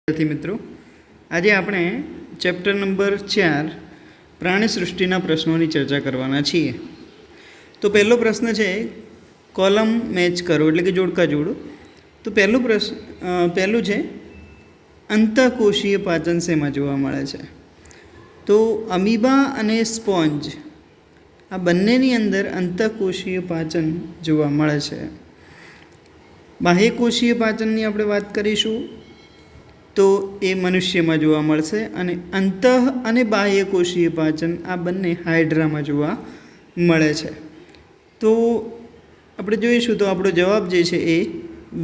विद्यार्थी मित्रों, आज આપણે ચેપ્ટર નંબર 4 પ્રાણી સૃષ્ટિના પ્રશ્નોની ચર્ચા કરવાના છીએ। તો પહેલો પ્રશ્ન છે કોલમ મેચ કરો એટલે કે જોડકા જોડો। તો પહેલું છે અંતઃકોશીય પાચન શેમાં જોવા મળે છે? તો અમીબા અને સ્પોન્જ આ બંનેની અંદર અંતઃકોશીય પાચન જોવા મળે છે। બાહ્યકોશીય પાચનની આપણે વાત કરીશું તો એ મનુષ્યમાં જોવા મળશે અને અંતઃ અને બાહ્યકોશીય પાચન આ બંને હાઇડ્રામાં જોવા મળે છે। તો આપણે જોઈશું તો આપણો જવાબ જે છે એ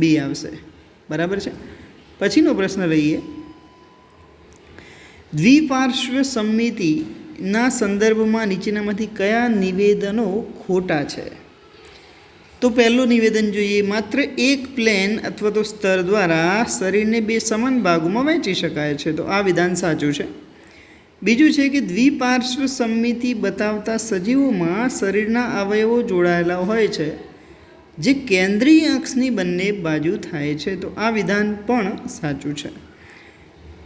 બી આવશે, બરાબર છે। પછીનો પ્રશ્ન લઈએ, દ્વિપાર્શ્વ સમમિતિના સંદર્ભમાં નીચેનામાંથી કયા નિવેદનો ખોટા છે? તો પહેલું નિવેદન જોઈએ, માત્ર એક પ્લેન અથવા તો સ્તર દ્વારા શરીરને બે સમાન ભાગોમાં વહેંચી શકાય છે। તો આ વિધાન સાચું છે। બીજું છે કે દ્વિપાર્શ્વ સમમિતિ બતાવતા સજીવોમાં શરીરના અવયવો જોડાયેલા હોય છે જે કેન્દ્રીય અક્ષની બંને બાજુ થાય છે। તો આ વિધાન પણ સાચું છે।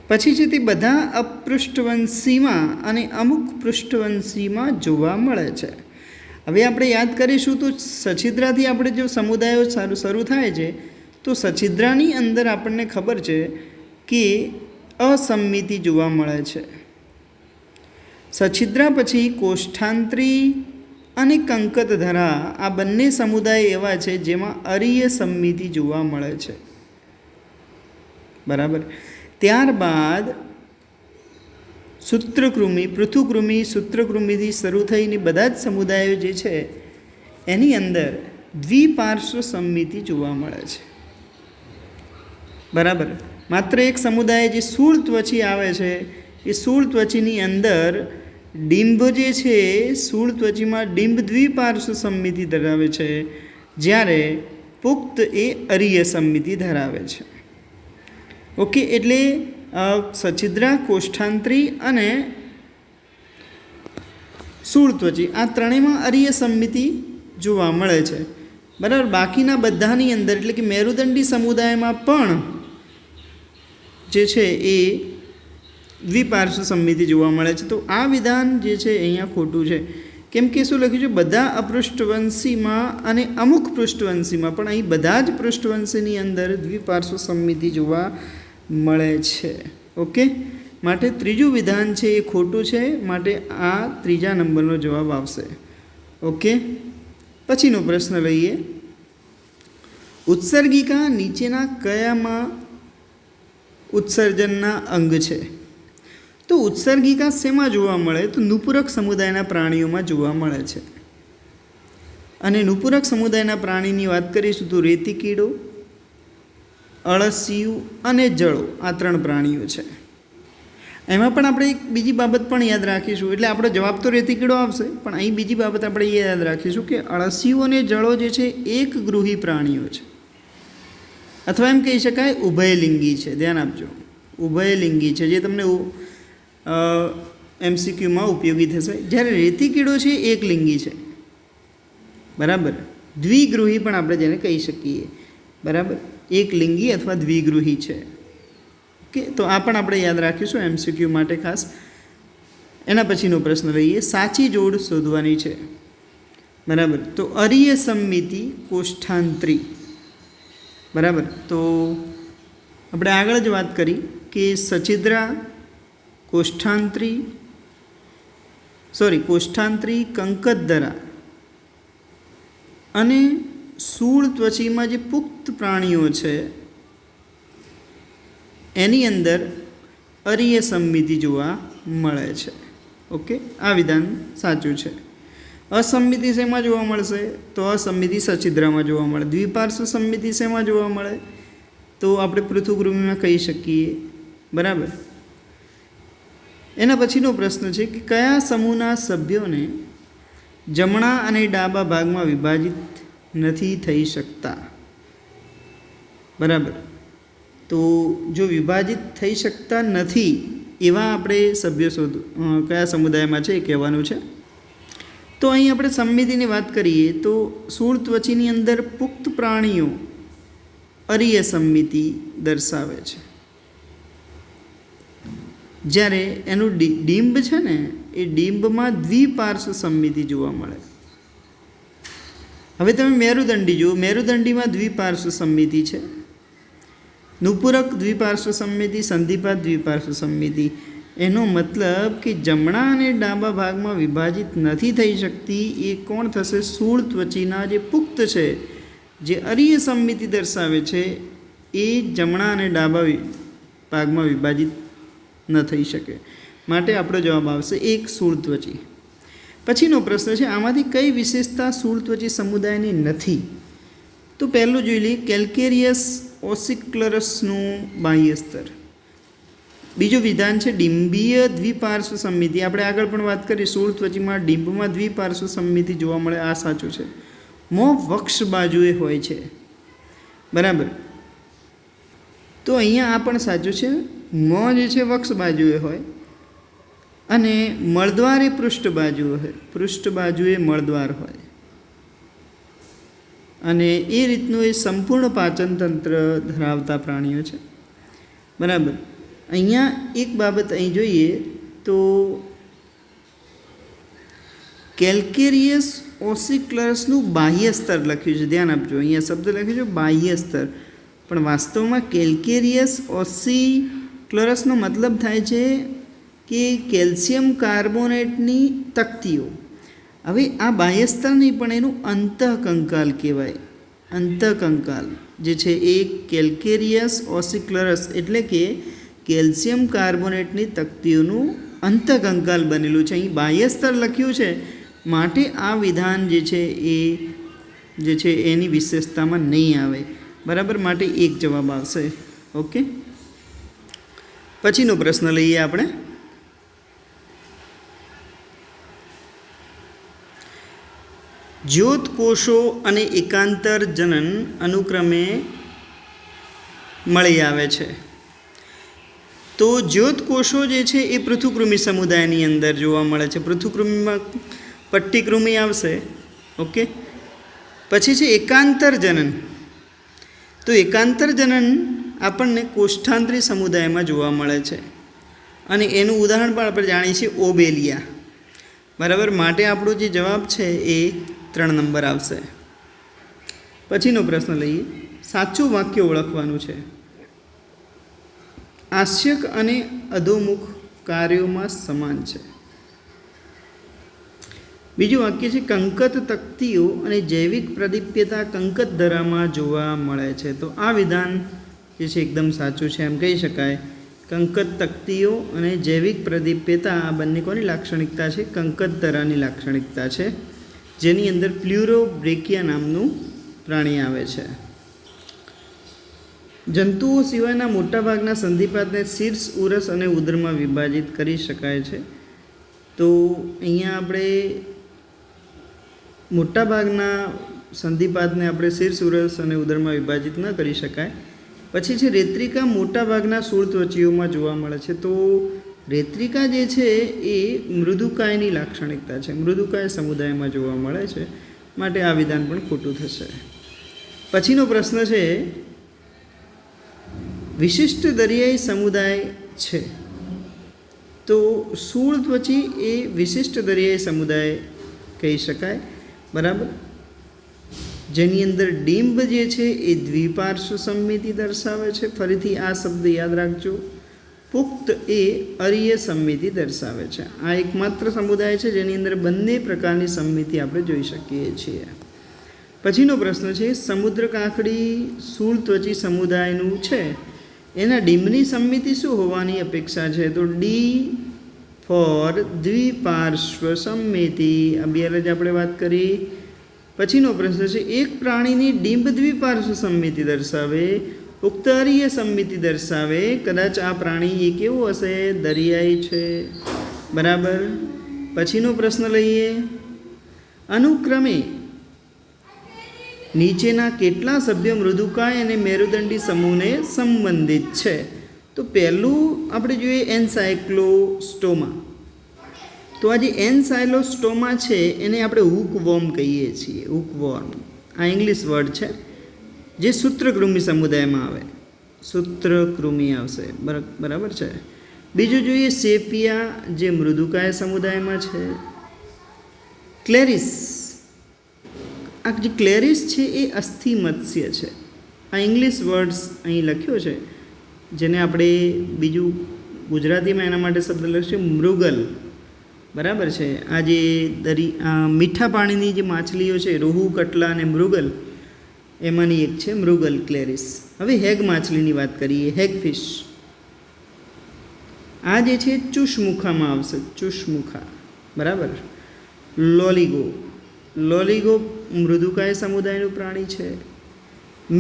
પછી છે તે બધા અપૃષ્ઠવંશીમાં અને અમુક પૃષ્ઠવંશીમાં જોવા મળે છે। હવે આપણે યાદ કરીશું તો સછિદ્રાથી આપણે જો સમુદાયો શરૂ થાય છે તો સછિદ્રાની અંદર આપણને ખબર છે કે અસમમિતિ જોવા મળે છે। સછિદ્રા પછી કોષ્ઠાંત્રી અને કંકતધરા આ બંને સમુદાય એવા છે જેમાં અરીય સમમિતિ જોવા મળે છે, બરાબર। ત્યારબાદ સૂત્રકૃમિ, પૃથુકૃમિ, સૂત્રકૃમિથી શરૂ થઈને બધા જ સમુદાયો જે છે એની અંદર દ્વિપાર્શ્વ સમમિતિ જોવા મળે છે, બરાબર। માત્ર એક સમુદાય જે શૂળ ત્વચી આવે છે એ શૂળ ત્વચીની અંદર ડિંબ જે છે, શૂળ ત્વચીમાં ડિંબ દ્વિપાર્શ્વ સમમિતિ ધરાવે છે, જ્યારે પુખ્ત એ અરીય સમમિતિ ધરાવે છે। ઓકે, એટલે સછિદ્રા, કોષ્ઠાંત્રી અને શૂળ ત્વચી આ ત્રણેયમાં અરીય સમમિતિ જોવા મળે છે, બરાબર। બાકીના બધાની અંદર એટલે કે મેરુદંડી સમુદાયમાં પણ જે છે એ દ્વિપાર્શ્વ સમમિતિ જોવા મળે છે। તો આ વિધાન જે છે અહીંયા ખોટું છે, કેમ કે શું લખ્યું છે? બધા અપૃષ્ઠવંશીમાં અને અમુક પૃષ્ઠવંશીમાં, પણ અહીં બધા જ પૃષ્ઠવંશીની અંદર દ્વિપાર્શ્વ સમમિતિ જોવા મળે છે। ઓકે, માટે ત્રીજું વિધાન છે એ ખોટું છે, માટે આ ત્રીજા નંબરનો જવાબ આવશે। ઓકે, પછીનો પ્રશ્ન લઈએ, ઉત્સર્ગિકા નીચેના કયામાં ઉત્સર્જનના અંગ છે? તો ઉત્સર્ગિકા શેમાં જોવા મળે? તો નુપુરક સમુદાયના પ્રાણીઓમાં જોવા મળે છે। અને નુપુરક સમુદાયના પ્રાણીની વાત કરીશું તો રેતી કીડો, અળસિયું અને જળો આ ત્રણ પ્રાણીઓ છે। એમાં પણ આપણે એક બીજી બાબત પણ યાદ રાખીશું, એટલે આપણો જવાબ તો રેતી કીડો આવશે, પણ અહીં બીજી બાબત આપણે એ યાદ રાખીશું કે અળસિયું અને જળો જે છે એક ગૃહી પ્રાણીઓ છે, અથવા એમ કહી શકાય ઉભયલિંગી છે। ધ્યાન આપજો, ઉભયલિંગી છે, જે તમને MCQમાં ઉપયોગી થશે। જ્યારે રેતી કીડો છે એક લિંગી છે, બરાબર। દ્વિગૃહી પણ આપણે જેને કહી શકીએ, બરાબર, એક લિંગી અથવા દ્વિગૃહી છે। ઓકે, તો આ પણ આપણે યાદ રાખીશું MCQ માટે ખાસ। એના પછીનો પ્રશ્ન લઈએ, સાચી જોડ શોધવાની છે, બરાબર। તો અરીય સમમિતિ કોષ્ઠાંત્રી, બરાબર। તો આપણે આગળ જ વાત કરી કે સછિદ્રા, કોષ્ઠાંત્રી, કંકતધરા અને શૂળ ત્વચીમાં જે પુખ્ત પ્રાણીઓ છે એની અંદર અરીય સમમિતિ જોવા મળે છે। ઓકે, આ વિધાન સાચું છે। અસમમિતિ શેમાં જોવા મળશે? તો અસમમિતિ સછિદ્રામાં જોવા મળે। દ્વિપાર્શ્વ સમમિતિ શેમાં જોવા મળે? તો આપણે પૃથુકૃમિમાં કહી શકીએ, બરાબર। એના પછીનો પ્રશ્ન છે કે કયા સમૂહના સભ્યોને જમણા અને ડાબા ભાગમાં વિભાજિત નથી થઈ શકતા? બરાબર, તો જો વિભાજિત થઈ શકતા નથી એવા આપણે સભ્યો કયા સમુદાયમાં છે એ કહેવાનું છે। તો અહીં આપણે સમમિતિની વાત કરીએ તો શૂળ ત્વચીની અંદર પુખ્ત પ્રાણીઓ અરીય સમમિતિ દર્શાવે છે, જ્યારે એનું ડિંબ છે ને એ ડિંબમાં દ્વિપાર્શ્વ સમમિતિ જોવા મળે. હવે તમે મેરુદંડી જુઓ, મેરુદંડીમાં દ્વિપાર્શ્વ સમમિતિ છે. નુપુરક દ્વિપાર્શ્વ સમમિતિ, સંધિપાત દ્વિપાર્શ્વ સમમિતિ. એનો મતલબ કે જમણા અને ડાબા ભાગમાં વિભાજિત નથી થઈ શકતી. એ કોણ થશે? શૂળ ત્વચીના જે પુખ્ત છે, જે અરીય સમમિતિ દર્શાવે છે, એ જમણા અને ડાબા ભાગમાં વિભાજિત ન થઈ શકે. માટે આપણો જવાબ આવશે 1 શૂળ ત્વચી. પછીનો પ્રશ્ન છે, આમાંથી કઈ વિશેષતા શૂળ ત્વચી સમુદાયની નથી? તો પહેલું જોઈ લઈએ, કેલ્કેરિયસ ઓસિક્લરસનું બાહ્ય સ્તર. બીજું વિધાન છે ડિંબીય દ્વિપાર્શ્વ સમમિતિ. આપણે આગળ પણ વાત કરી, શૂળ ત્વચીમાં ડિંબમાં દ્વિપાર્શ્વ સમમિતિ જોવા મળે, આ સાચું છે. મોં વક્ષ બાજુએ હોય છે, બરાબર. તો અહીંયા આ પણ સાચું છે, મોં જે છે વક્ષ બાજુએ હોય અને મળદ્વાર એ પૃષ્ઠ બાજુએ હોય, પૃષ્ઠ બાજુએ મળદ્વાર હોય અને એ રીતનું એ સંપૂર્ણ પાચન તંત્ર ધરાવતા પ્રાણીઓ છે, બરાબર. અહીંયા એક બાબત અહીં જોઈએ તો કેલ્કેરિયસ ઓસિક્લરસનું બાહ્ય સ્તર લખ્યું છે, ધ્યાન આપજો. અહીંયા શબ્દ લખ્યું છે બાહ્ય સ્તર, પણ વાસ્તવમાં કેલ્કેરિયસ ઓસિક્લરસનો મતલબ થાય છે કે કેલ્શિયમ કાર્બોનેટની તકતીઓ. હવે આ બાહ્ય સ્તર નહીં, પણ એનું અંતઃકંકાલ કહેવાય. અંતઃકંકાલ જે છે એ કેલ્કેરિયસ ઓસિક્લરસ એટલે કે કેલ્શિયમ કાર્બોનેટની તકતીઓનું અંતઃકંકાલ બનેલું છે. અહીં બાહ્ય સ્તર લખ્યું છે, માટે આ વિધાન જે છે એની વિશેષતામાં નહીં આવે, બરાબર. માટે 1 જવાબ આવશે. ઓકે, પછીનો પ્રશ્ન લઈએ આપણે. જ્યોત કોષો અને એકાંતર જનન અનુક્રમે મળી આવે છે. તો જ્યોત કોષો જે છે એ પૃથુકૃમિ સમુદાયની અંદર જોવા મળે છે. પૃથુકૃમિમાં પટ્ટીકૃમિ આવશે. ઓકે, પછી છે એકાંતર જનન. તો એકાંતર જનન આપણને કોષ્ઠાંતરી સમુદાયમાં જોવા મળે છે અને એનું ઉદાહરણ પણ આપણે જાણીએ છીએ, ઓબેલિયા, બરાબર. માટે આપણો જે જવાબ છે એ 3 નંબર આવશે. પછીનો પ્રશ્ન લઈએ, સાચું વાક્ય ઓળખવાનું છે. આસ્યક અને અધોમુખ કાર્યોમાં સમાન છે. બીજું વાક્ય છે કંકત તકતીઓ અને જૈવિક પ્રદીપ્યતા કંકત ધરામાં જોવા મળે છે. તો આ વિધાન જે છે એકદમ સાચું છે, એમ કહી શકાય. કંકત તકતીઓ અને જૈવિક પ્રદીપ્યતા આ બંને કોની લાક્ષણિકતા છે? કંકત ધરાની લાક્ષણિકતા છે, જેની અંદર પ્લ્યુરોબ્રેકિયા નામનું પ્રાણી આવે છે. જંતુઓ સિવાયના મોટાભાગના સંધિપાતને શીર્ષ, ઉરસ અને ઉદરમાં વિભાજિત કરી શકાય છે. તો અહીંયા આપણે મોટાભાગના સંધિપાતને આપણે શીર્ષ, ઉરસ અને ઉદરમાં વિભાજિત ન કરી શકાય. પછી છે રેત્રિકા મોટાભાગના શૂળ ત્વચીઓમાં જોવા મળે છે. તો રેત્રિકા જે છે એ મૃદુકાયની લાક્ષણિકતા છે, મૃદુકાય સમુદાયમાં જોવા મળે છે, માટે આ વિધાન પણ ખોટું થશે. પછીનો પ્રશ્ન છે, વિશિષ્ટ દરિયાઈ સમુદાય છે. તો શૂળ ત્વચી એ વિશિષ્ટ દરિયાઈ સમુદાય કહી શકાય, બરાબર. જેની અંદર ડિંબ જે છે એ દ્વિપાર્શ્વ સમમિતિ દર્શાવે છે. ફરીથી આ શબ્દ યાદ રાખજો, પુખ્ત એ અરીય સમમિતિ દર્શાવે છે. આ એકમાત્ર સમુદાય છે જેની અંદર બંને પ્રકારની સમમિતિ આપણે જોઈ શકીએ છીએ. પછીનો પ્રશ્ન છે, સમુદ્ર કાંકડી શૂળ ત્વચી સમુદાયનું છે, એના ડિંબની સમમિતિ શું હોવાની અપેક્ષા છે? તો ડી ફોર દ્વિપાર્શ્વ સમમિતિ. અભ્યાર જ આપણે વાત કરી. પછીનો પ્રશ્ન છે, એક પ્રાણીની ડિંબ દ્વિપાર્શ્વ સમમિતિ દર્શાવે, ઉક્ત અરીય સમમિતિ દર્શાવે. કદાચ આ પ્રાણી એ કેવું હશે? દરિયાઈ છે, બરાબર. પછીનો પ્રશ્ન લઈએ, અનુક્રમે નીચેના કેટલા સભ્યો મૃદુકાય અને મેરુદંડી સમૂહને સંબંધિત છે? તો પહેલું આપણે જોઈએ એન્સાયક્લોસ્ટોમા. તો આ જે એન્સાયક્લોસ્ટોમા છે એને આપણે હૂકવોર્મ કહીએ છીએ. હૂકવોર્મ આ ઇંગ્લિશ વર્ડ છે, જે સૂત્રકૃમિ સમુદાયમાં આવે. સૂત્રકૃમિ આવશે, બરાબર છે. બીજું જોઈએ સેપિયા, જે મૃદુકાય સમુદાયમાં છે. ક્લેરિસ, આ જે ક્લેરિસ છે એ અસ્થિ મત્સ્ય છે. આ ઇંગ્લિશ વર્ડ્સ અહીં લખ્યો છે, જેને આપણે બીજું ગુજરાતીમાં એના માટે શબ્દ લખશે મૃગલ. બરાબર છે. આ જે મીઠા પાણીની જે માછલીઓ છે, રોહુ, કટલા અને મૃગલ, એમાંની એક છે મૃગલ ક્લેરિસ. હવે હેગ માછલીની વાત કરીએ, હેગ ફિશ. આ જે છે ચુષ્મુખામાં આવશે, ચુષ્મુખા. બરાબર. લોલિગો, લોલિગો મૃદુકાય સમુદાયનું પ્રાણી છે.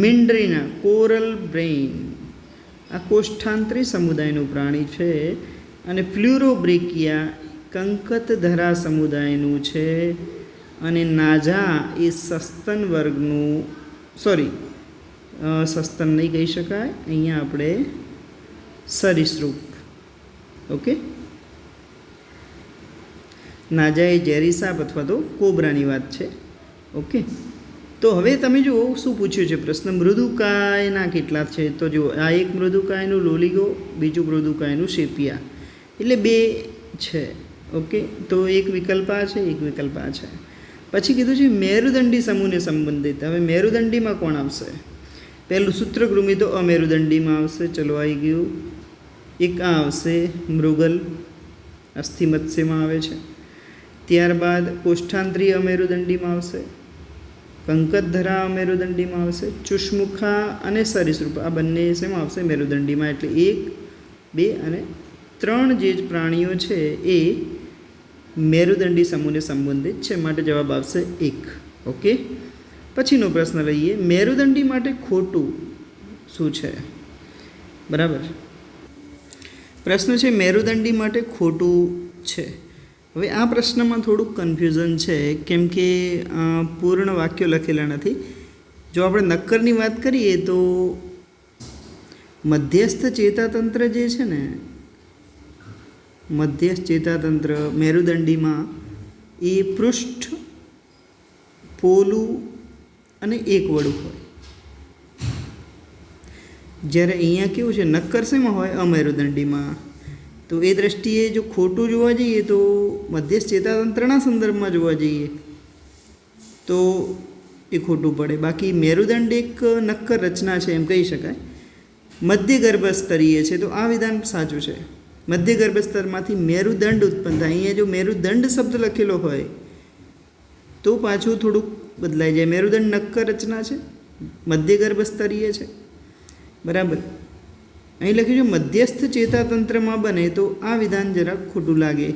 મિન્ડ્રીના, કોરલ બ્રેઇન, આ કોષ્ઠાંતરી સમુદાયનું પ્રાણી છે. અને ફ્લ્યુરોબ્રેકિયા કંકતધરા સમુદાયનું છે. અને નાજા એ સસ્તન વર્ગનું, સસ્તન નહીં કહી શકાય, અહીંયા આપણે સરીસૃપ. ઓકે. નાજા એ ઝેરી સાપ અથવા તો કોબરાની વાત છે. ઓકે. તો હવે તમે જુઓ શું પૂછ્યું છે પ્રશ્ન, મૃદુકાયના કેટલા છે? તો જુઓ, આ એક મૃદુકાયનું લોલિગો, બીજું મૃદુકાયનું સેપિયા, એટલે 2 છે. ઓકે. તો એક વિકલ્પ આ છે, એક વિકલ્પ આ છે. પછી કીધું છે મેરુદંડી સમૂહને સંબંધિત. હવે મેરુદંડીમાં કોણ આવશે? પહેલું સૂત્રકૃમિ તો અમેરુદંડીમાં આવશે. ચલો, આવી ગયું. એક આ આવશે મૃગલ, અસ્થિ મત્સ્યમાં આવે છે. ત્યારબાદ કોષ્ઠાંતરી અમેરુદંડીમાં આવશે. કંકતધરા અમેરુદંડીમાં આવશે. ચુષ્મુખા અને સરીસૃપ આ બંને શેમાં આવશે? મેરુદંડીમાં. એટલે 1, 2 અને 3 જે પ્રાણીઓ છે એ મેરુદંડી સમૂહને સંબંધિત છે, માટે જવાબ આવશે 1. ઓકે. પછીનો પ્રશ્ન લઈએ, મેરુદંડી માટે ખોટું શું છે? બરાબર. પ્રશ્ન છે મેરુદંડી માટે ખોટું છે. હવે આ પ્રશ્નમાં થોડુંક કન્ફ્યુઝન છે, કેમ કે પૂર્ણ વાક્યો લખેલા નથી. જો આપણે નક્કરની વાત કરીએ તો મધ્યસ્થ ચેતાતંત્ર જે છે ને, મધ્યસ્થ ચેતાતંત્ર મેરુદંડીમાં એ પૃષ્ઠ, પોલું અને એકવડું હોય. જ્યારે અહીંયા કેવું છે, નક્કર શેમાં હોય? અમેરુદંડીમાં. તો એ દ્રષ્ટિએ જો ખોટું જોવા જઈએ તો મધ્યસ્થ ચેતાતંત્રના સંદર્ભમાં જોવા જઈએ તો એ ખોટું પડે. બાકી મેરુદંડ એક નક્કર રચના છે એમ કહી શકાય. મધ્ય ગર્ભસ્તરીય છે, તો આ વિધાન સાચું છે. મધ્ય ગર્ભસ્તરમાંથી મેરુદંડ ઉત્પન્ન થાય. અહીંયા જો મેરુદંડ શબ્દ લખેલો હોય તો પાછું થોડુંક બદલાઈ જાય. મેરુદંડ નક્કર રચના છે, મધ્ય ગર્ભસ્તરીય છે. બરાબર. અહીં લખ્યું છે મધ્યસ્થ ચેતાતંત્રમાં બને, તો આ વિધાન જરાક ખોટું લાગે.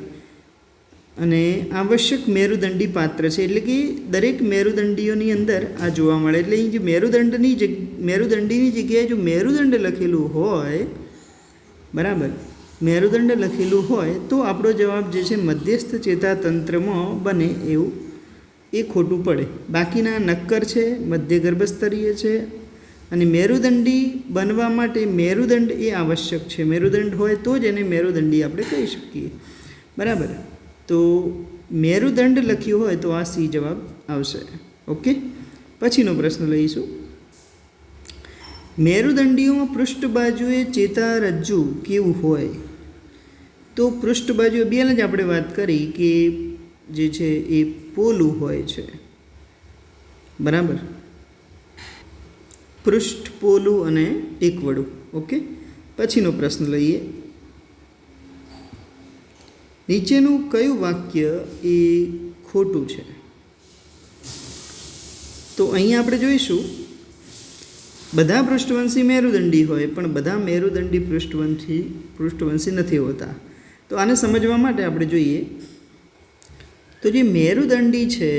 અને આવશ્યક મેરુદંડી પાત્ર છે, એટલે કે દરેક મેરુદંડીઓની અંદર આ જોવા મળે. એટલે અહીં જે મેરુદંડીની જગ્યાએ જો મેરુદંડ લખેલું હોય, બરાબર, મેરુદંડ લખેલું હોય તો આપણો જવાબ જે છે મધ્યસ્થ ચેતાતંત્રમાં બને એવું એ ખોટું પડે. બાકીના નક્કર છે, મધ્ય ગર્ભસ્તરીય છે. અને મેરુદંડી બનવા માટે મેરુદંડ એ આવશ્યક છે. મેરુદંડ હોય તો જ એને મેરુદંડી આપણે કહી શકીએ. બરાબર. તો મેરુદંડ લખ્યું હોય તો આ સી જવાબ આવશે. ઓકે. પછીનો પ્રશ્ન લઈશું, મેરુદંડીઓમાં પૃષ્ઠ બાજુએ ચેતારજ્જુ કેવું હોય? તો પૃષ્ઠ બાજુએ બેને જ આપણે વાત કરી કે જે છે એ પોલું હોય છે. બરાબર. પૃષ્ઠ, પોલું અને એકવડું. ઓકે. પછીનો પ્રશ્ન લઈએ, નીચેનું કયું વાક્ય એ ખોટું છે? તો અહીંયા આપણે જોઈશું બધા પૃષ્ઠવંશી મેરુદંડી હોય, પણ બધા મેરુદંડી પૃષ્ઠવંશી નથી હોતા. તો આને સમજવા માટે આપણે જોઈએ તો જે મેરુદંડી છે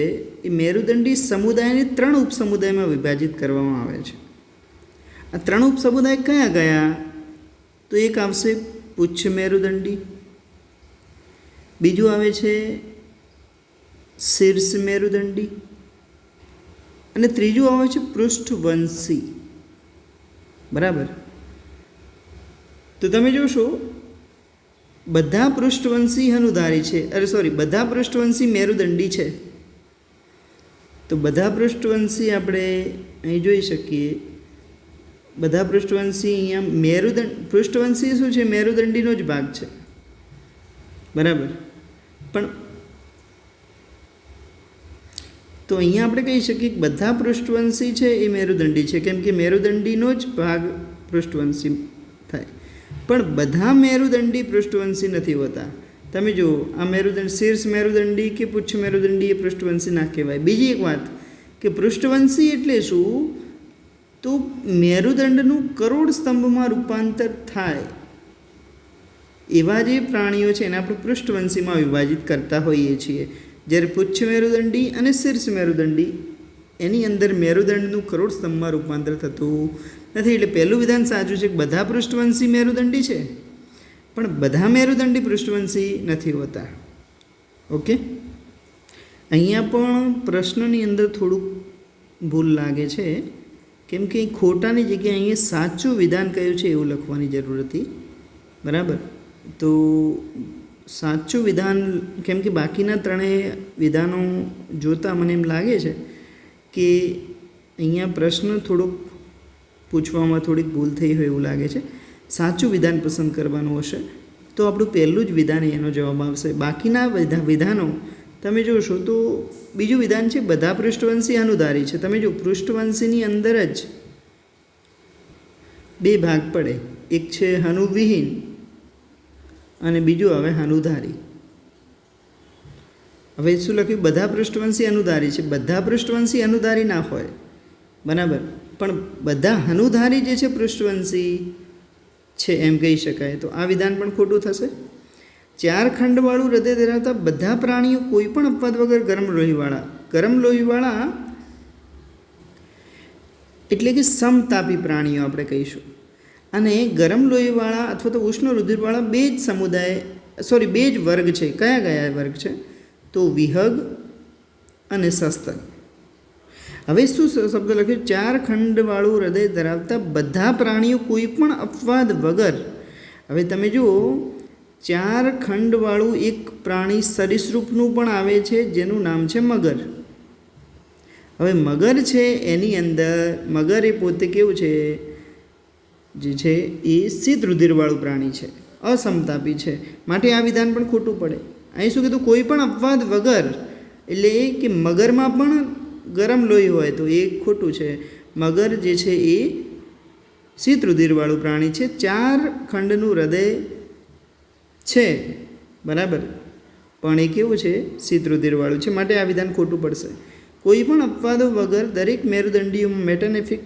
એ મેરુદંડી સમુદાયને 3 ઉપસમુદાયમાં વિભાજિત કરવામાં આવે છે. આ 3 ઉપસમુદાય કયા ગયા? તો એક આવશે પુચ્છ મેરુદંડી, બીજું આવે છે શીર્ષ મેરુદંડી, અને ત્રીજું આવે છે પૃષ્ઠવંશી. બરાબર. તો તમે જોશો બધા પૃષ્ઠવંશી અનુધારી છે, બધા પૃષ્ઠવંશી મેરુદંડી છે. તો બધા પૃષ્ઠવંશી આપણે અહીં જોઈ શકીએ બધા પૃષ્ઠવંશી અહીંયા મેરુદંડ, પૃષ્ઠવંશી શું છે? મેરુદંડીનો જ ભાગ છે, બરાબર. પણ તો અહીંયા આપણે કહી શકીએ કે બધા પૃષ્ઠવંશી છે એ મેરુદંડી છે, કેમ કે મેરુદંડીનો જ ભાગ પૃષ્ઠવંશી થાય. પણ બધા મેરુદંડી પૃષ્ઠવંશી નથી હોતા. તમે જુઓ, આ મેરુદંડ, શીર્ષ મેરુદંડી કે પુચ્છ મેરુદંડી એ પૃષ્ઠવંશી ના કહેવાય. બીજી એક વાત કે પૃષ્ઠવંશી એટલે શું? તો મેરુદંડનું કરોડ સ્તંભમાં રૂપાંતર થાય એવા જે પ્રાણીઓ છે એને આપણે પૃષ્ઠવંશીમાં વિભાજિત કરતા હોઈએ છીએ. જ્યારે પુચ્છ મેરુદંડી અને શીર્ષ મેરુદંડી એની અંદર મેરુદંડનું કરોડ સ્તંભમાં રૂપાંતર થતું નથી. એટલે પહેલું વિધાન સાચું છે કે બધા પૃષ્ઠવંશી મેરુદંડી છે, પણ બધા મેરુદંડી પૃષ્ઠવંશી નથી હોતા. ઓકે, અહીંયા પણ પ્રશ્નની અંદર થોડુંક ભૂલ લાગે છે, કેમ કે ખોટાની જગ્યાએ અહીંયા સાચું વિધાન કયું છે એવું લખવાની જરૂર હતી, બરાબર. તો સાચું વિધાન, કેમ કે બાકીના ત્રણેય વિધાનો જોતાં મને એમ લાગે છે કે અહીંયા પ્રશ્ન થોડોક પૂછવામાં થોડીક ભૂલ થઈ હોય એવું લાગે છે. સાચું વિધાન પસંદ કરવાનું હશે તો આપણું પહેલું જ વિધાન એનો જવાબ આવશે. બાકીના વિધાનો તમે જોશો તો બીજું વિધાન છે બધા પૃષ્ઠવંશી અનુધારી છે. તમે જો પૃષ્ઠવંશીની અંદર જ બે ભાગ પડે, એક છે હનુવિહીન અને બીજું હવે હનુધારી. હવે શું લખ્યું? બધા પૃષ્ઠવંશી અનુધારી છે. બધા પૃષ્ઠવંશી અનુધારી ના હોય, બરાબર, પણ બધા હનુધારી જે છે પૃષ્ઠવંશી છે એમ કહી શકાય. તો આ વિધાન પણ ખોટું થશે. 4 ખંડવાળું હૃદય ધરાવતા બધા પ્રાણીઓ કોઈ પણ અપવાદ વગર ગરમ લોહીવાળા એટલે કે સમતાપી પ્રાણીઓ આપણે કહીશું. અને ગરમ લોહીવાળા અથવા તો ઉષ્ણ રુધિરવાળા બે જ વર્ગ છે. કયા વર્ગ છે? તો વિહગ અને સસ્તન. હવે શું શબ્દ લખ્યું? 4 ખંડવાળું હૃદય ધરાવતા બધા પ્રાણીઓ કોઈ પણ અપવાદ વગર. હવે તમે જુઓ, 4 ખંડવાળું એક પ્રાણી સરીસૃપનું પણ આવે છે જેનું નામ છે મગર. હવે મગર છે એની અંદર, મગર એ પોતે કેવું છે? જે છે એ શીત રુધિરવાળું પ્રાણી છે, અસમતાપી છે, માટે આ વિધાન પણ ખોટું પડે. અહીં શું કીધું? કોઈ પણ અપવાદ વગર, એટલે કે મગરમાં પણ ગરમ લોહી હોય તો એ ખોટું છે. મગર જે છે એ શીત રુધિરવાળું પ્રાણી છે, 4 ખંડનું હૃદય છે, બરાબર, પણ એ કેવું છે? શીત રુધિરવાળું છે, માટે આ વિધાન ખોટું પડશે. કોઈ પણ અપવાદો વગર દરેક મેરુદંડીઓમાં મેટાનેફિક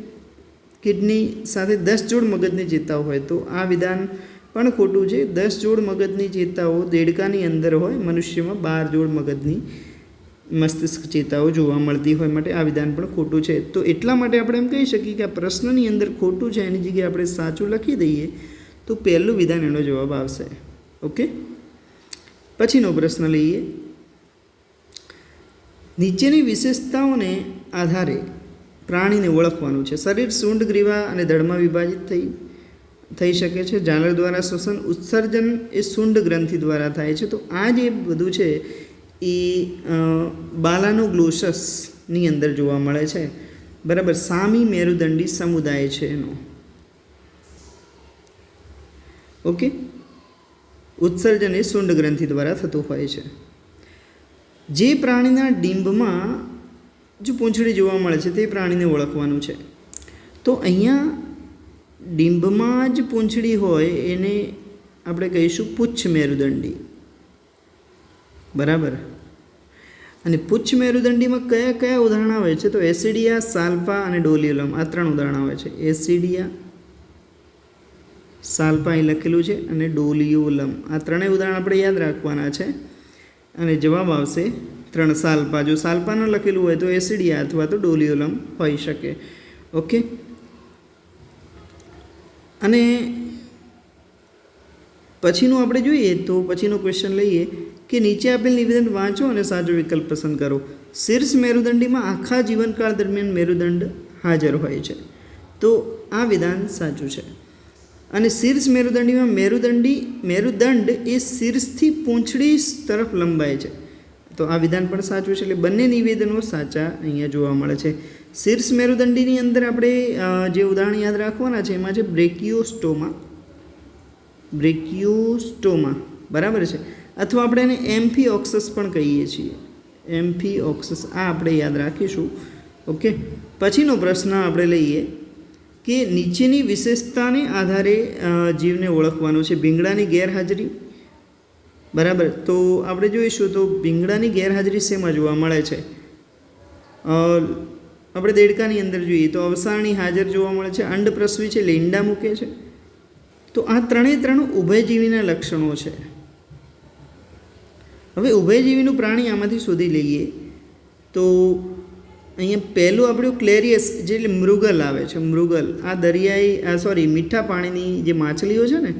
કિડની સાથે 10 જોડ મગજની ચેતાઓ હોય તો આ વિધાન પણ ખોટું છે. 10 જોડ મગજની ચેતાઓ દેડકાની અંદર હોય, મનુષ્યમાં 12 જોડ મગજની મસ્તિષ્ક ચેતાઓ જોવા મળતી હોય, માટે આ વિધાન પણ ખોટું છે. તો એટલા માટે આપણે એમ કહી શકીએ કે આ પ્રશ્નની અંદર ખોટું છે એની જગ્યાએ આપણે સાચું લખી દઈએ તો પહેલું વિધાન એનો જવાબ આવશે. ઓકે, પછીનો પ્રશ્ન લઈએ. નીચેની વિશેષતાઓને આધારે પ્રાણીને ઓળખવાનું છે. શરીર સૂંઢ, ગ્રીવા અને ધડમાં વિભાજિત થઈ શકે છે. ઝાલર દ્વારા શ્વસન, ઉત્સર્જન એ સૂંઢ ગ્રંથિ દ્વારા થાય છે. તો આ જે બધું છે એ બાલાનોગ્લોસસની અંદર જોવા મળે છે, બરાબર. સામી મેરુદંડી સમુદાય છે એનો. ઓકે, ઉત્સર્જન એ સૂંઢ ગ્રંથિ દ્વારા થતું હોય છે. જે પ્રાણીના ડીંભમાં જો પૂંછડી જોવા મળે છે તે પ્રાણીને ઓળખવાનું છે. તો અહીંયા ડીંભમાં જ પૂંછડી હોય એને આપણે કહીશું પુચ્છ મેરુદંડી, બરાબર. અને પુચ્છ મેરુદંડીમાં કયા કયા ઉદાહરણ આવે છે? તો એસિડિયા, સાલ્પા અને ડોલિયોલમ, આ 3 ઉદાહરણ આવે છે. એસિડિયા, સાલ્પા અહીં લખેલું છે, અને ડોલિયોલમ, આ 3 ઉદાહરણ આપણે યાદ રાખવાના છે. અને જવાબ આવશે 3. સાલ્પા. જો સાલ્પા ન લખેલું હોય તો એસિડિયા અથવા તો ડોલિયોલમ હોઈ શકે. ઓકે, અને પછીનું આપણે જોઈએ તો પછીનો ક્વેશ્ચન લઈએ કે નીચે આપેલ નિવેદન વાંચો અને સાચો વિકલ્પ પસંદ કરો. શીર્ષ મેરુદંડીમાં આખા જીવનકાળ દરમિયાન મેરુદંડ હાજર હોય છે. તો આ વિધાન સાચું છે. અને શીર્ષ મેરુદંડીમાં મેરુદંડ એ શીર્ષથી પૂંછડી તરફ લંબાય છે. તો આ વિધાન પણ સાચું છે. એટલે બંને નિવેદનો સાચા અહીંયા જોવા મળે છે. શીર્ષ મેરુદંડીની અંદર આપણે જે ઉદાહરણ યાદ રાખવાના છે એમાં છે બ્રેકિયોસ્ટોમા, બરાબર છે, અથવા આપણે એને એમ્ફીઓક્સસ પણ કહીએ છીએ, એમ્ફીઓક્સસ, આ આપણે યાદ રાખીશું. ઓકે, પછીનો પ્રશ્ન આપણે લઈએ કે નીચેની વિશેષતાને આધારે જીવને ઓળખવાનો છે. ભીંગડાની ગેરહાજરી, બરાબર, તો આપણે જોઈશું તો ભીંગડાની ગેરહાજરી શેમાં જોવા મળે છે? આપણે દેડકાની અંદર જોઈએ તો અવસારણી હાજર જોવા મળે છે, અંડપ્રસવી છે, લીંડા મૂકે છે. તો આ ત્રણ ઉભયજીવીના લક્ષણો છે. હવે ઉભયજીવીનું પ્રાણી આમાંથી શોધી લઈએ તો અહીંયા પહેલું આપણું ક્લેરિયસ, જે મૃગલ આવે છે. મૃગલ આ દરિયાઈ મીઠા પાણીની જે માછલીઓ છે ને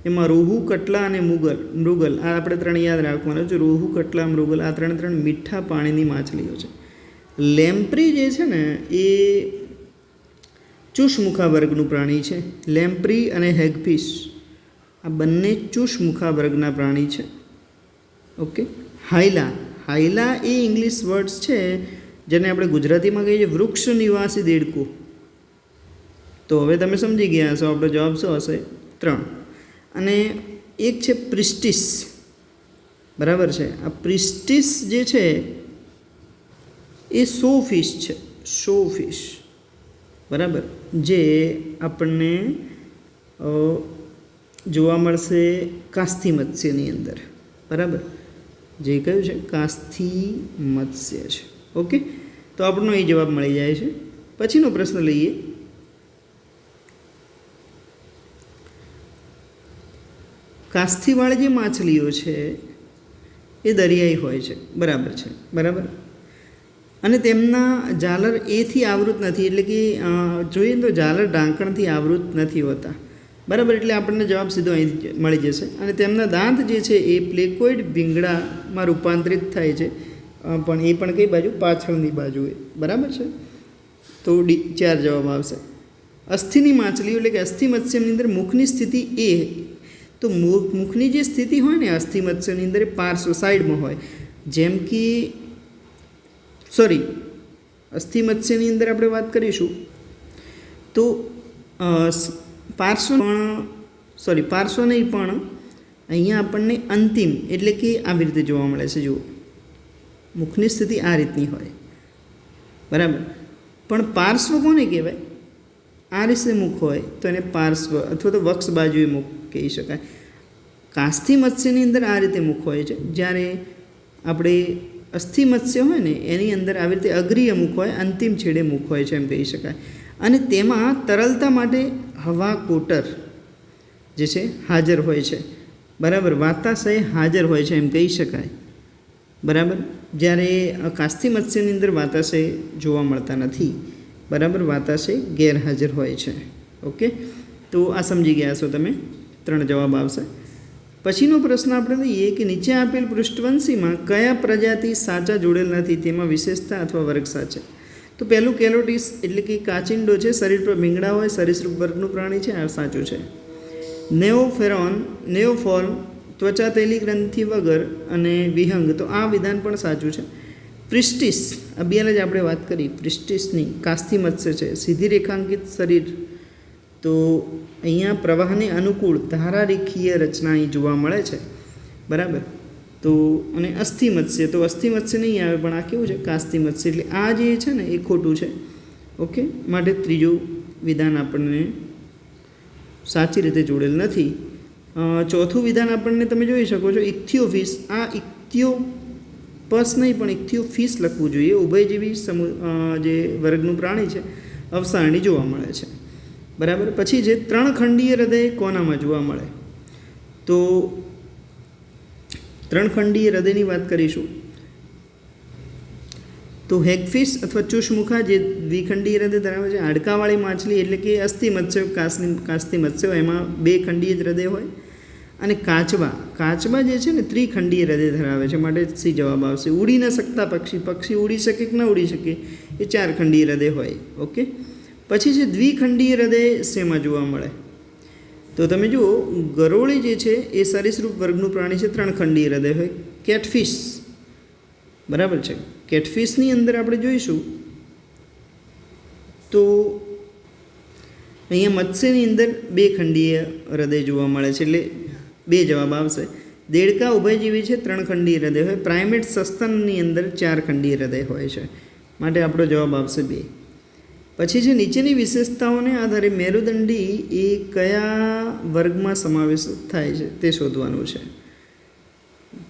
એમાં રોહુ, કટલા અને મૃગલ, આ આપણે ત્રણ યાદ રાખવાના છે. રોહુ, કટલા, મૃગલ, આ ત્રણ મીઠા પાણીની માછલીઓ છે. લેમ્પ્રી જે છે ને એ ચુષમુખા વર્ગનું પ્રાણી છે. લેમ્પ્રી અને હેગફિશ આ બંને ચુષમુખા વર્ગના પ્રાણી છે. ઓકે, હાયલા એ ઇંગ્લિશ વર્ડ્સ છે જેને આપણે ગુજરાતીમાં કહીએ છીએ વૃક્ષ નિવાસી દેડકું. તો હવે તમે સમજી ગયા હશો આપણો જવાબ શું હશે? 3. અને એક છે પ્રિસ્ટિસ, બરાબર છે. આ પ્રિસ્ટિસ જે છે એ શોફિશ છે, શોફિશ, બરાબર, જે આપણને જોવા મળશે કાસ્થિ મત્સ્યની અંદર, બરાબર, જે કયું છે કાસ્થિ મત્સ્ય છે. ઓકે, તો આપણને એ જવાબ મળી જાય છે. પછીનો પ્રશ્ન લઈએ. કાસ્થિવાળી જે માછલીઓ છે એ દરિયાઈ હોય છે, બરાબર છે, બરાબર, અને તેમના ઝાલર એથી આવૃત નથી, એટલે કે જોઈએ તો ઝાલર ઢાંકણથી આવૃત નથી હોતા, બરાબર, એટલે આપણને જવાબ સીધો અહીં મળી જશે. અને તેમના દાંત જે છે એ પ્લેકોઇડ ભીંગડામાં રૂપાંતરિત થાય છે, પણ એ પણ કઈ બાજુ? પાછળની બાજુએ, બરાબર છે. તો 4 જવાબ આવશે. અસ્થિની માછલીઓ એટલે કે અસ્થિ મત્સ્યની અંદર મુખની સ્થિતિ એ, તો મુખની જે સ્થિતિ હોય ને અસ્થિ મત્સ્યની અંદર એ પાર્શ્વ સાઈડમાં હોય, જેમ કે અસ્થિ મત્સ્યની અંદર આપણે વાત કરીશું તો પાર્શ્વ નહીં, પણ અહીંયા આપણને અંતિમ એટલે કે આવી રીતે જોવા મળે છે. જુઓ, મુખની સ્થિતિ આ રીતની હોય, બરાબર, પણ પાર્શ્વ કોને કહેવાય? આ રીતે મુખ હોય તો એને પાર્શ્વ અથવા તો વક્ષ બાજુએ મુખ કહી શકાય. કાસ્થિ મત્સ્યની અંદર આ રીતે મુખ હોય છે, જ્યારે આપણે અસ્થિ મત્સ્ય હોય ને એની અંદર આવી રીતે અગ્રીય મુખ હોય, અંતિમ છેડે મુખ હોય છે એમ કહી શકાય. અને તેમાં તરલતા માટે હવા કોટર જે છે હાજર હોય છે, બરાબર, વાતાશય હાજર હોય છે એમ કહી શકાય, બરાબર, જ્યારે કાસ્થિ મત્સ્યની અંદર વાતાશય જોવા મળતા નથી, બરાબર, વાતાશય ગેરહાજર હોય છે. ઓકે, તો આ સમજી ગયા છો તમે. 3 જવાબ આવશે. પછીનો પ્રશ્ન આપણે લઈએ કે નીચે આપેલ પૃષ્ઠવંશીમાં કયા પ્રજાતિ સાચા જોડેલ નથી, તેમાં વિશેષતા અથવા વર્ગ સાચા? તો પહેલું કેલોટીસ એટલે કે કાચિંડો છે, શરીર પર ભીંગડા હોય, સરીસૃપ વર્ગનું પ્રાણી છે, આ સાચું છે. નેઓફોર્મ ત્વચા તેલી ગ્રંથિ વગર અને વિહંગ, તો આ વિધાન પણ સાચું છે. પ્રિસ્ટિસ, અભિયાન જ આપણે વાત કરી પ્રિસ્ટિસની, કાસ્થિ મત્સ્ય છે, સીધી રેખાંકિત શરીર, તો અહીંયા પ્રવાહને અનુકૂળ ધારારેખીય રચના અહીં જોવા મળે છે, બરાબર. તો અને અસ્થિ મત્સ્ય, તો અસ્થિ મત્સ્ય નહીં આવે, પણ આ કેવું છે? કાસ્થિ મત્સ્ય, એટલે આ જે છે ને એ ખોટું છે. ઓકે, માટે ત્રીજું વિધાન આપણને સાચી રીતે જોડેલ નથી. ચોથું વિધાન આપણને તમે જોઈ શકો છો ઇક્થિયોફિશ, આ ઇક્થિયોપસ નહીં પણ ઇક્થિયોફિશ લખવું જોઈએ. ઉભયજીવી જે વર્ગનું પ્રાણી છે, અવસારણી જોવા મળે છે, બરાબર. પછી જે 3 ખંડીય હૃદય કોનામાં જોવા મળે? તો 3 ખંડીય હૃદયની વાત કરીશું તો હેગફિશ અથવા ચુષમુખા જે દ્વિખંડીય હૃદય ધરાવે છે. હાડકાવાળી માછલી એટલે કે અસ્થિ મત્સ્ય, કાસ્થિ મત્સ્ય, એમાં 2 ખંડીય હૃદય હોય. અને કાચબા જે છે ને ત્રિખંડીય હૃદય ધરાવે છે, માટે સી જવાબ આવશે. ઉડી ન શકતા પક્ષી ઉડી શકે કે ન ઉડી શકે એ 4 ખંડીય હૃદય હોય. ઓકે, પછી છે દ્વિખંડીય હૃદય શેમાં જોવા મળે? તો તમે જુઓ, ગરોળી જે છે એ સરીસૃપ વર્ગનું પ્રાણી છે, 3 ખંડીય હૃદય હોય. કેટફિશ, બરાબર છે, કેટફિશની અંદર આપણે જોઈશું તો અહીંયા મત્સ્યની અંદર 2 ખંડીય હૃદય જોવા મળે છે, એટલે 2 જવાબ આવશે. દેડકા ઉભયજીવી છે, 3 ખંડીય હૃદય હોય. પ્રાઇમેટ સસ્તનની અંદર 4 ખંડીય હૃદય હોય છે, માટે આપણો જવાબ આવશે 2. પછી છે નીચેની વિશેષતાઓને આધારે મેરુદંડી એ કયા વર્ગમાં સમાવેશ થાય છે તે શોધવાનું છે.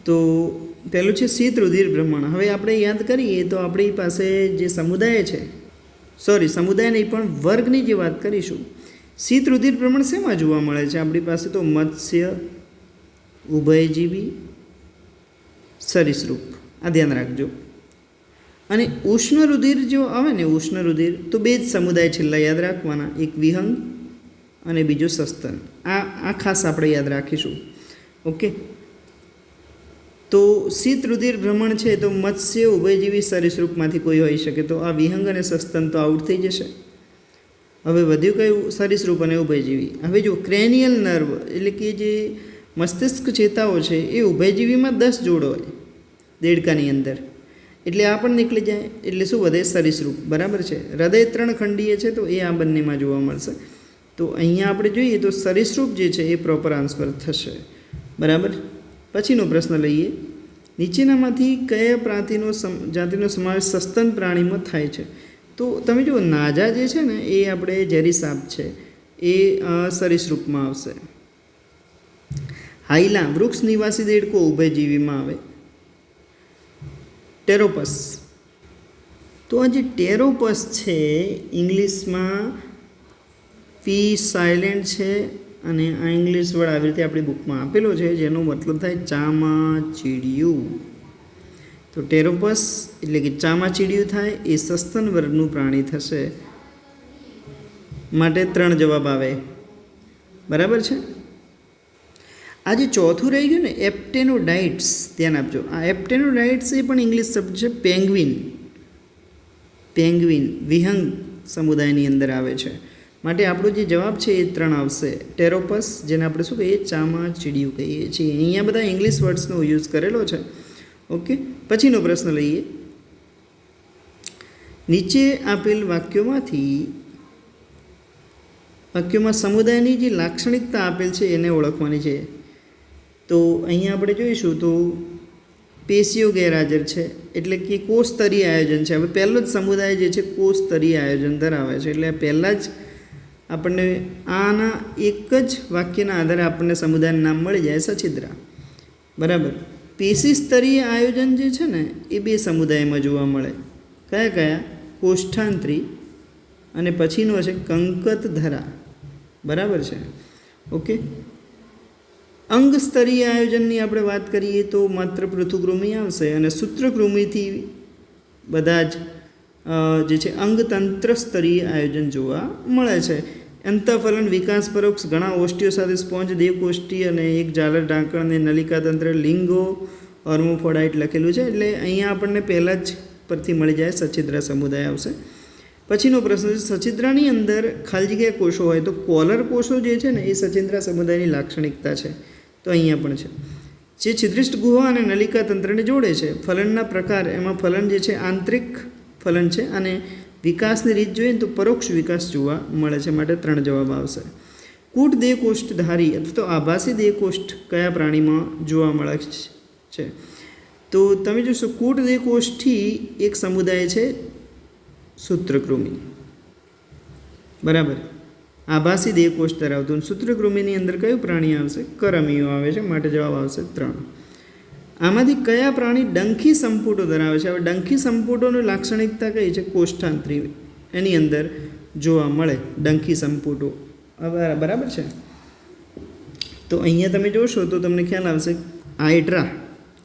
તો પહેલું છે શીત રુધિર ભ્રમણ. હવે આપણે યાદ કરીએ તો આપણી પાસે જે સમુદાય છે, સમુદાય નહીં પણ વર્ગની જે વાત કરીશું, શીત રુધિર ભ્રમણ શેમાં જોવા મળે છે આપણી પાસે? તો મત્સ્ય, ઉભયજીવી, સરીસૃપ, આ ધ્યાન રાખજો. અને ઉષ્ણ રુધિર જો આવે ને, ઉષ્ણ રુધિર, તો 2 જ સમુદાય છેલ્લા યાદ રાખવાના, એક વિહંગ અને બીજું સસ્તન. આ ખાસ આપણે યાદ રાખીશું. ઓકે, તો શીત રુધિર ભ્રમણ છે તો મત્સ્ય, ઉભયજીવી, સરીસૃપમાંથી કોઈ હોઈ શકે. તો આ વિહંગ અને સસ્તન તો આઉટ થઈ જશે. હવે વધ્યું કયું? સરીસૃપ અને ઉભયજીવી. હવે જો ક્રેનિયલ નર્વ એટલે કે જે મસ્તિષ્ક ચેતાઓ છે એ ઉભયજીવીમાં 10 જોડ હોય દેડકાની અંદર, એટલે આ પણ નીકળી જાય. એટલે શું વધે? સરીસૃપ. બરાબર છે. હૃદય 3 ખંડીય છે તો એ આ બંનેમાં જોવા મળશે. તો અહીંયા આપણે જોઈએ તો સરીસૃપ જે છે એ પ્રોપર આન્સર થશે. બરાબર. પછીનો પ્રશ્ન લઈએ. નીચેનામાંથી કયા જાતિનો સમાવેશ સસ્તન પ્રાણીમાં થાય છે? તો તમે જુઓ, નાજા જે છે ને એ આપણે ઝેરી સાપ છે, એ સરીસૃપમાં આવશે. હાઈલા વૃક્ષ નિવાસી દેડકો ઉભયજીવીમાં આવે. ટેરોપસ, તો આ જે ટેરોપસ છે ઇંગ્લિશમાં પી સાયલેન્ટ છે, અને આ ઇંગ્લિશ વર્ડ આવી રીતે આપણી બુકમાં આપેલો છે, જેનો મતલબ થાય ચામાચીડિયું. તો ટેરોપસ એટલે કે ચામાચીડિયું થાય, એ સસ્તન વર્ગનું પ્રાણી થશે, માટે 3 જવાબ આવે. બરાબર છે. આ જે ચોથું રહી ગયું ને, એપ્ટેનોડાઇટ્સ, ધ્યાન આપજો. આ એપ્ટેનોડાઇટ્સ એ પણ ઇંગ્લિશ શબ્દ છે. પેંગ્વિન વિહંગ સમુદાયની અંદર આવે છે, માટે આપણો જે જવાબ છે એ 3 આવશે. ટેરોપસ, જેને આપણે શું કહીએ? ચામાચીડિયું કહીએ છીએ. અહીંયા બધા ઇંગ્લિશ વર્ડ્સનો યુઝ કરેલો છે. ઓકે, પછીનો પ્રશ્ન લઈએ. નીચે આપેલ વાક્યોમાં સમુદાયની જે લાક્ષણિકતા આપેલ છે એને ઓળખવાની છે. તો અહીંયા આપણે જોઈશું તો પેશીઓ ગેરહાજર છે, એટલે કે કોષસ્તરીય આયોજન છે. હવે પહેલો જ સમુદાય જે છે કોષસ્તરીય આયોજન ધરાવે છે, એટલે પહેલાં જ આપણને આના એક જ વાક્યના આધારે આપણને સમુદાયનું નામ મળી જાય, સછિદ્રા. બરાબર. પેશી સ્તરીય આયોજન જે છે ને એ 2 સમુદાયમાં જોવા મળે. કયા? કોષ્ઠાંત્રી અને પછીનો છે કંકતધરા. બરાબર છે. ઓકે, અંગ સ્તરીય આયોજનની આપણે વાત કરીએ તો માત્ર પૃથુકૃમિ આવશે, અને સૂત્રકૃમિથી બધા જ જે છે અંગતંત્ર સ્તરીય આયોજન જોવા મળે છે. અંતઃફલન, વિકાસ પરોક્ષ, ઘણા ઓષ્ટીઓ સાથે સ્પોન્જ, દેવકોષ્ટી અને એક ઝાલર ઢાંકણ અને નલિકાતંત્ર, લિંગો, હોર્મોફોડાઇટ લખેલું છે, એટલે અહીંયા આપણને પહેલાં જ પરથી મળી જાય સછિદ્રા સમુદાય આવશે. પછીનો પ્રશ્ન છે, સછિદ્રાની અંદર ખાલી જગ્યા કોષો હોય તો કોલર કોષો જે છે ને એ સછિદ્રા સમુદાયની લાક્ષણિકતા છે. તો અહીંયા પણ છે. જે છિદ્રિષ્ઠ ગુહા અને નલિકા તંત્રને જોડે છે. ફલનના પ્રકાર, એમાં ફલન જે છે આંતરિક ફલન છે, અને વિકાસની રીત જોઈએ તો પરોક્ષ વિકાસ જોવા મળે છે, માટે 3 જવાબ આવશે. કૂટ દેહકોષ્ઠધારી અથવા તો આભાસી દેહકોષ્ઠ કયા પ્રાણીમાં જોવા મળે છે? તો તમે જોશો કૂટ દેહકોષ્ઠી એક સમુદાય છે સૂત્રકૃમિ. બરાબર. આભાસી દેહકોષ્ઠ ધરાવતું. સૂત્રકૃમિની અંદર કયું પ્રાણી આવશે? કરમીઓ આવે છે, માટે જવાબ આવશે 3. આમાંથી કયા પ્રાણી ડંખી સંપુટો ધરાવે છે? હવે ડંખી સંપુટોની લાક્ષણિકતા કઈ છે? કોષ્ઠાંત્રી એની અંદર જોવા મળે ડંખી સંપુટો. બરાબર છે. તો અહીંયા તમે જોશો તો તમને ખ્યાલ આવશે. હાઇડ્રા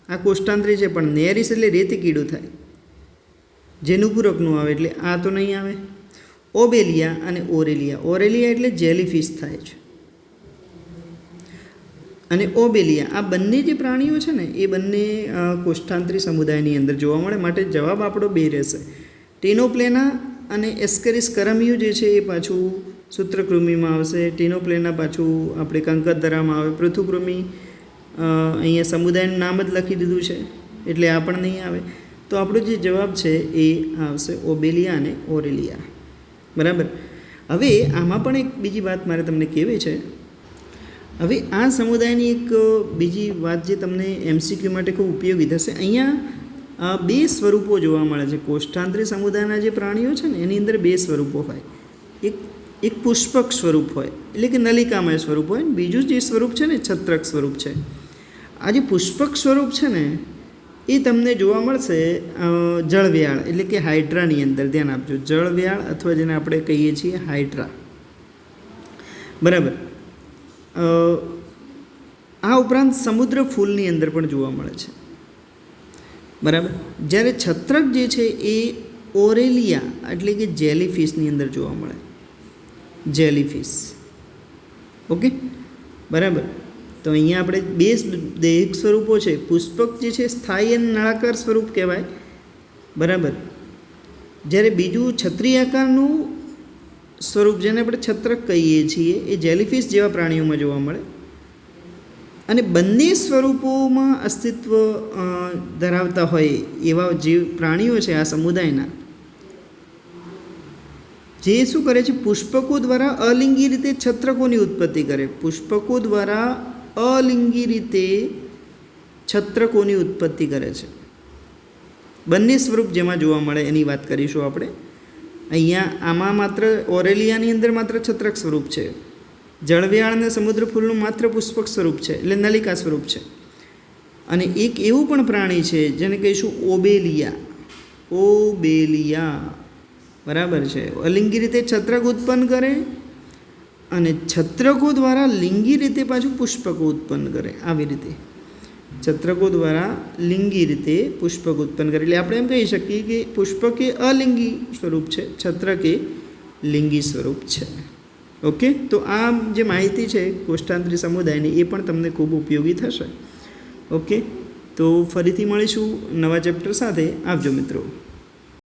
આ કોષ્ઠાંત્રી છે, પણ નેરિસ એટલે રેતી કીડું થાય, જેનું પૂરકનું આવે એટલે આ તો નહીં આવે. ઓબેલિયા અને ઓરેલિયા. ઓરેલિયા એટલે જેલીફિશ થાય છે, અને ઓબેલિયા, આ બંને જે પ્રાણીઓ છે ને એ બંને કોષ્ઠાંત્રી સમુદાયની અંદર જોવા મળે, માટે જવાબ આપણો 2 રહેશે. ટીનોપ્લેના અને એસ્કેરિસ કરમિયું જે છે એ પાછું સૂત્રકૃમિમાં આવશે. ટીનોપ્લેના પાછું આપણે કંકતધરામાં આવે. પૃથુકૃમિ અહીંયા સમુદાયનું નામ જ લખી દીધું છે એટલે આ પણ નહીં આવે. તો આપણો જે જવાબ છે એ આવશે ઓબેલિયા અને ઓરેલિયા. બરાબર. હવે આમાં પણ એક બીજી વાત મારે તમને કહેવી છે. હવે આ સમુદાયની એક બીજી વાત જે તમને MCQ માટે ખૂબ ઉપયોગી થશે. અહીંયા બે સ્વરૂપો જોવા મળે છે. કોષ્ઠાંતરી સમુદાયના જે પ્રાણીઓ છે ને એની અંદર બે સ્વરૂપો હોય. એક પુષ્પક સ્વરૂપ હોય એટલે કે નલિકામય સ્વરૂપ હોય, બીજું જે સ્વરૂપ છે ને છત્રક સ્વરૂપ છે. આ જે પુષ્પક સ્વરૂપ છે ને એ તમને જોવા મળશે જળવ્યાળ એટલે કે હાઇડ્રાની અંદર. ધ્યાન આપજો, જળવ્યાળ અથવા જેને આપણે કહીએ છીએ હાઇડ્રા. બરાબર. આ ઉપરાંત સમુદ્ર ફૂલની અંદર પણ જોવા મળે છે. બરાબર. જ્યારે છત્રક જે છે એ ઓરેલિયા એટલે કે જેલીફિશની અંદર જોવા મળે. જેલીફિશ. ઓકે, બરાબર. તો અહીંયા આપણે બે દૈહિક સ્વરૂપો છે. પુષ્પક જે છે સ્થાયી અને નળાકાર સ્વરૂપ કહેવાય. બરાબર. જ્યારે બીજું છત્રીયાકારનું સ્વરૂપ જેને આપણે છત્રક કહીએ છીએ એ જેલીફિશ જેવા પ્રાણીઓમાં જોવા મળે. અને બંને સ્વરૂપોમાં અસ્તિત્વ ધરાવતા હોય એવા જે પ્રાણીઓ છે આ સમુદાયના, જે શું કરે છે, પુષ્પકો દ્વારા અલિંગી રીતે છત્રકોની ઉત્પત્તિ કરે. પુષ્પકો દ્વારા અલિંગી રીતે છત્રકોની ઉત્પત્તિ કરે છે. બંને સ્વરૂપ જેમાં જોવા મળે એની વાત કરીશું આપણે. અહીંયા આમાં માત્ર ઓરેલિયાની અંદર માત્ર છત્રક સ્વરૂપ છે. જળવ્યાળ અને સમુદ્ર ફૂલનું માત્ર પુષ્પક સ્વરૂપ છે એટલે નલિકા સ્વરૂપ છે. અને એક એવું પણ પ્રાણી છે જેને કહીશું ઓબેલિયા. ઓબેલિયા. બરાબર છે. અલિંગી રીતે છત્રક ઉત્પન્ન કરે અને છત્રકો દ્વારા લિંગી રીતે પાછું પુષ્પકો ઉત્પન્ન કરે. આવી રીતે છત્રકો દ્વારા લિંગી રીતે પુષ્પક ઉત્પન્ન કરે. એટલે આપણે એમ કહી શકીએ કે પુષ્પક એ અલિંગી સ્વરૂપ છે, છત્રક એ લિંગી સ્વરૂપ છે. ઓકે, તો આ જે માહિતી છે કોષ્ઠાંતરી સમુદાયની એ પણ તમને ખૂબ ઉપયોગી થશે. ઓકે, તો ફરીથી મળીશું નવા ચેપ્ટર સાથે. આવજો મિત્રો.